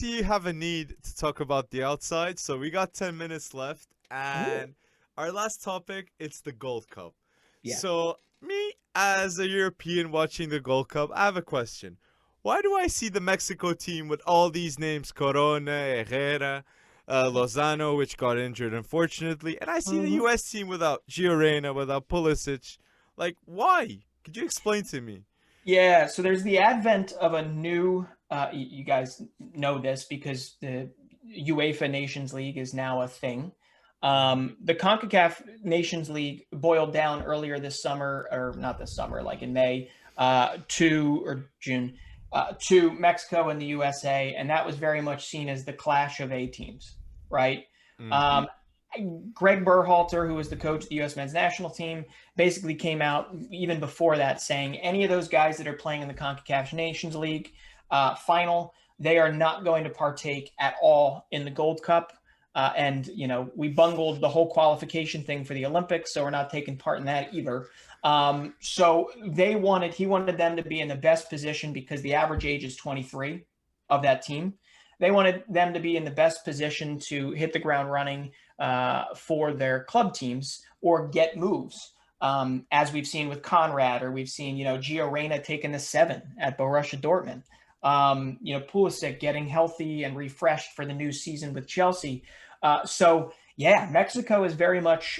you have a need to talk about the outside, so we got 10 minutes left, Ooh. and our last topic, it's the Gold Cup. Yeah. So, me as a European watching the Gold Cup, I have a question. Why do I see the Mexico team with all these names, Corona, Herrera, Lozano, which got injured unfortunately, and I see the hmm US team without Gio Reyna, without Pulisic? Like, why? Could you explain to me? Yeah. So there's the advent of a new. You guys know this because the UEFA Nations League is now a thing. Hmm. The CONCACAF Nations League boiled down earlier this summer, or not this summer, like in May, to or June, to Mexico and the USA, and that was very much seen as the clash of A teams, right? Hmm. Um, Greg Berhalter, who was the coach of the U.S. men's national team, basically came out even before that saying any of those guys that are playing in the CONCACAF Nations League final, they are not going to partake at all in the Gold Cup. And we bungled the whole qualification thing for the Olympics, so we're not taking part in that either. So he wanted them to be in the best position because the average age is 23 of that team. They wanted them to be in the best position to hit the ground running for their club teams or get moves. As we've seen with Conrad, or we've seen, Gio Reyna taking the 7 at Borussia Dortmund. Pulisic getting healthy and refreshed for the new season with Chelsea. So, yeah, Mexico is very much,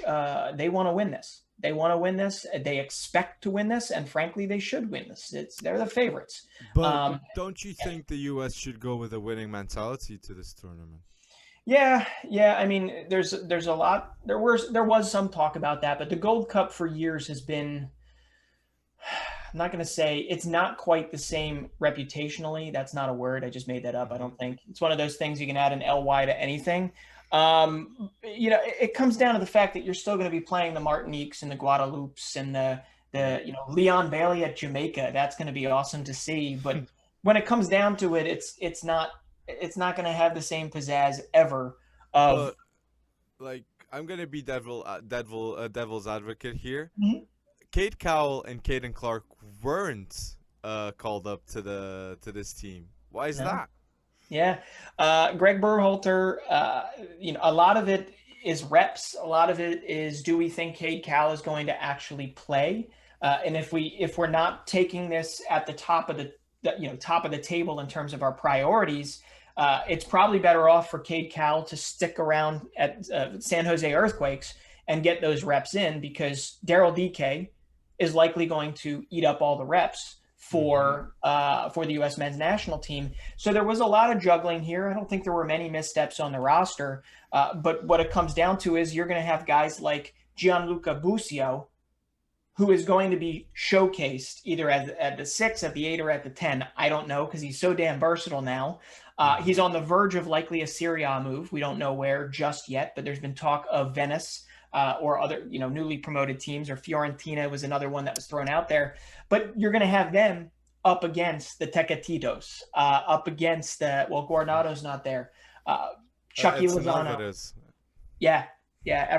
they want to win this. They want to win this. They expect to win this. And frankly, they should win this. They're the favorites. But Um, don't you think the US should go with a winning mentality to this tournament? Yeah, yeah. I mean, there's a lot. There was some talk about that, but the Gold Cup for years has been. I'm not going to say it's not quite the same reputationally. That's not a word. I just made that up. I Hmm. don't think it's one of those things you can add an ly to anything. It comes down to the fact that you're still going to be playing the Martiniques and the Guadelupes and the Yep. Leon Bailey at Jamaica. That's going to be awesome to see. But when it comes down to it, it's not going to have the same pizzazz ever of. But like, I'm gonna be devil's advocate here. Mhm. Kate Cowell and Caden Clark weren't called up to this team. Why is No. that? Yeah. Greg Berhalter, a lot of it is reps. A lot of it is, do we think Cade Cal is going to actually play? And if we're not taking this at the top of the table in terms of our priorities, it's probably better off for Cade Cal to stick around at San Jose Earthquakes and get those reps in because Daryl DK is likely going to eat up all the reps Hmm. for the U.S. men's national team. So there was a lot of juggling here. I don't think there were many missteps on the roster. But what it comes down to is you're going to have guys like Gianluca Busio, who is going to be showcased either at the 6, at the 8, or at the 10. I don't know because he's so damn versatile now. He's Hmm. on the verge of likely a Serie A move. We don't know where just yet, but there's been talk of Venice or other, newly promoted teams, or Fiorentina was another one that was thrown out there. But you're going to have them up against the Tecatitos, up against Guarnado's not there. Chucky Edson Lozano. Alvarez. Yeah, yeah,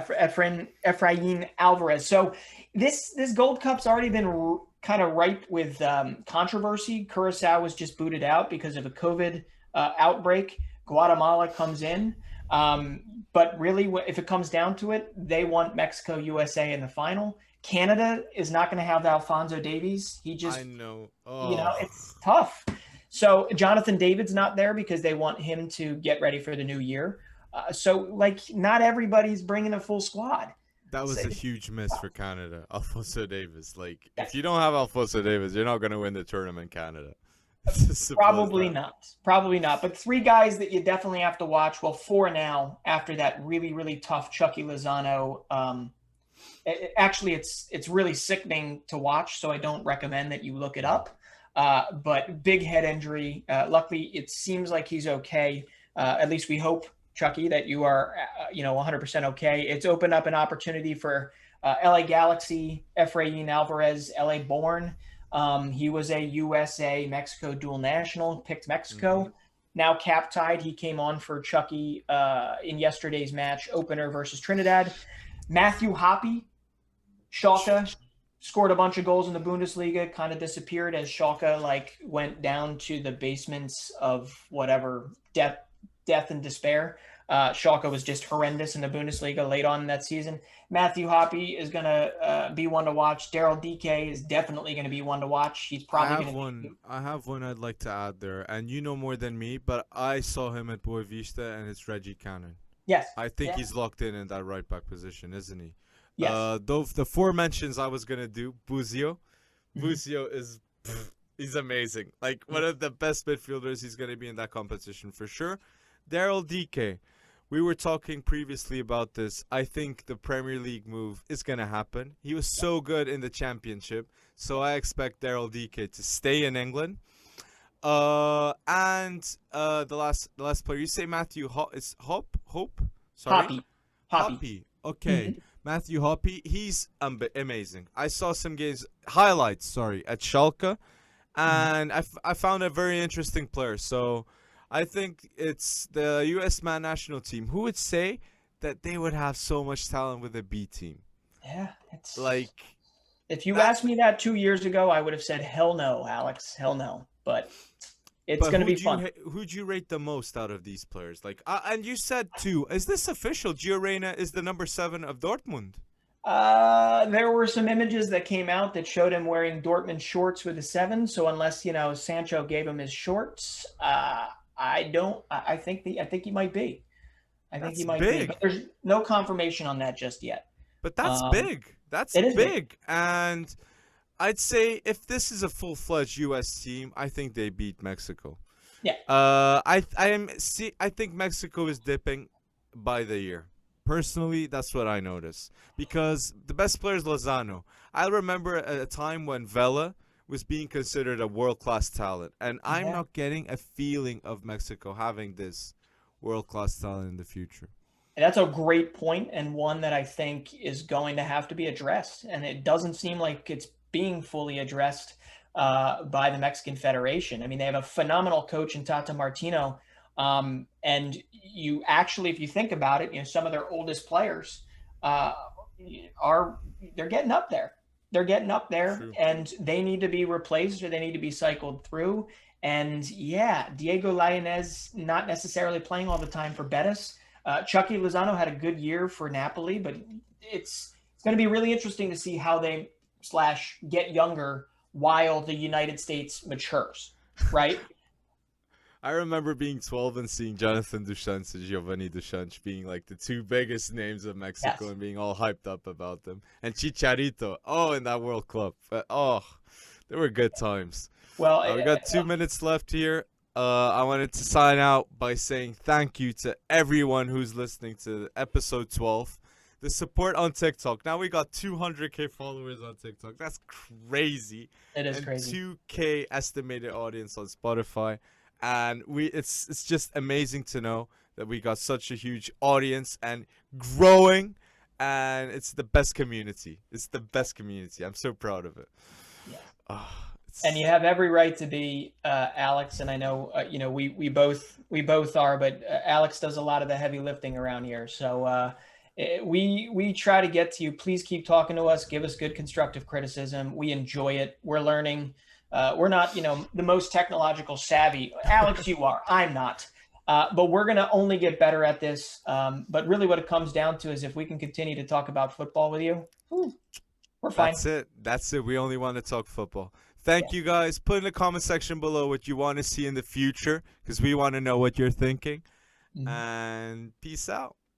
Efrain Alvarez. So this Gold Cup's already been kind of ripe with controversy. Curacao was just booted out because of a COVID outbreak. Guatemala comes in, but really, if it comes down to it, they want Mexico USA in the final. Canada is not going to have Alfonso Davies. He I just, know. Oh. it's tough. So Jonathan David's not there because they want him to get ready for the new year. So like, not everybody's bringing a full squad. That So, was a huge miss for Canada. Alfonso Davis. Like, yeah, if you don't have Alfonso Davis, you're not gonna win the tournament, Canada. It's as simple as probably that. not. Probably not. But three guys that you definitely have to watch. Well, four now after that really, really tough Chucky Lozano. Actually, it's really sickening to watch, so I don't recommend that you look it up. But big head injury. Luckily, it seems like he's okay. At least we hope, Chucky, that you are 100% okay. It's opened up an opportunity for LA Galaxy, Efrain Alvarez, LA born. He was a USA Mexico dual national, picked Hmm. Mexico. Now cap tied. He came on for Chucky in yesterday's match opener versus Trinidad. Matthew Hoppy, Schalke, scored a bunch of goals in the Bundesliga, kind of disappeared as Schalke like went down to the basements of whatever death and despair. Schalke was just horrendous in the Bundesliga late on in that season. Matthew Hoppe is going to be one to watch. Daryl DK is definitely going to be one to watch. He's probably going to. I have one I'd like to add there, and you know more than me, but I saw him at Boavista, and it's Reggie Cannon. Yes. I think he's locked in that right back position, isn't he? Yes. The four mentions I was gonna do, Buzio. Mm-hmm. Buzio he's amazing. Like one of the best midfielders. He's gonna be in that competition for sure. Daryl DK. We were talking previously about this. I think the Premier League move is gonna happen. He was so good in the Championship, so I expect Daryl DK to stay in England. And the last player, you say Matthew Hope? Sorry, Hoppe. Okay, Mm-hmm. Matthew Hoppe. He's amazing. I saw some highlights. Sorry, at Schalke, and I found a very interesting player. So I think it's the U.S. man national team. Who would say that they would have so much talent with a B team? Yeah, it's like. If you asked me that 2 years ago, I would have said hell no, Alex, hell no. But it's going to be fun. Who'd you rate the most out of these players? Like, and you said too. Is this official? Gio Reyna is the number 7 of Dortmund. There were some images that came out that showed him wearing Dortmund shorts with a 7. So unless Sancho gave him his shorts, I think he might be. I think he might be. But there's no confirmation on that just yet. But that's big. That's big. And I'd say if this is a full-fledged U.S. team, I think they beat Mexico. Yeah. I think Mexico is dipping by the year. Personally, that's what I notice. Because the best player is Lozano. I remember a time when Vela was being considered a world-class talent. And I'm not getting a feeling of Mexico having this world-class talent in the future. And that's a great point, and one that I think is going to have to be addressed. And it doesn't seem like it's being fully addressed by the Mexican Federation. I mean, they have a phenomenal coach in Tata Martino. And you actually, if you think about it, some of their oldest players they're getting up there. They're getting up there. True. And they need to be replaced or they need to be cycled through. And Diego Lainez not necessarily playing all the time for Betis. Chucky Lozano had a good year for Napoli, but it's going to be really interesting to see how they get younger while the United States matures, right? I remember being 12 and seeing Jonathan Duchamp and Giovanni Duchamp being like the two biggest names of Mexico and being all hyped up about them. And Chicharito, in that World Cup. There were good times. Well, we got 2 minutes left here. I wanted to sign out by saying thank you to everyone who's listening to episode 12. The support on TikTok. Now we got 200K followers on TikTok. That's crazy. It is crazy. 2K estimated audience on Spotify. And it's just amazing to know that we got such a huge audience and growing. And it's the best community. It's the best community. I'm so proud of it. Yeah. And you have every right to be, Alex. And I know, we both are, but Alex does a lot of the heavy lifting around here. So we try to get to you. Please keep talking to us. Give us good constructive criticism. We enjoy it. We're learning. We're not, the most technological savvy. Alex, you are. I'm not. But we're going to only get better at this. But really what it comes down to is if we can continue to talk about football with you, we're fine. That's it. We only want to talk football. Thank you, guys. Put in the comment section below what you want to see in the future because we want to know what you're thinking. And peace out.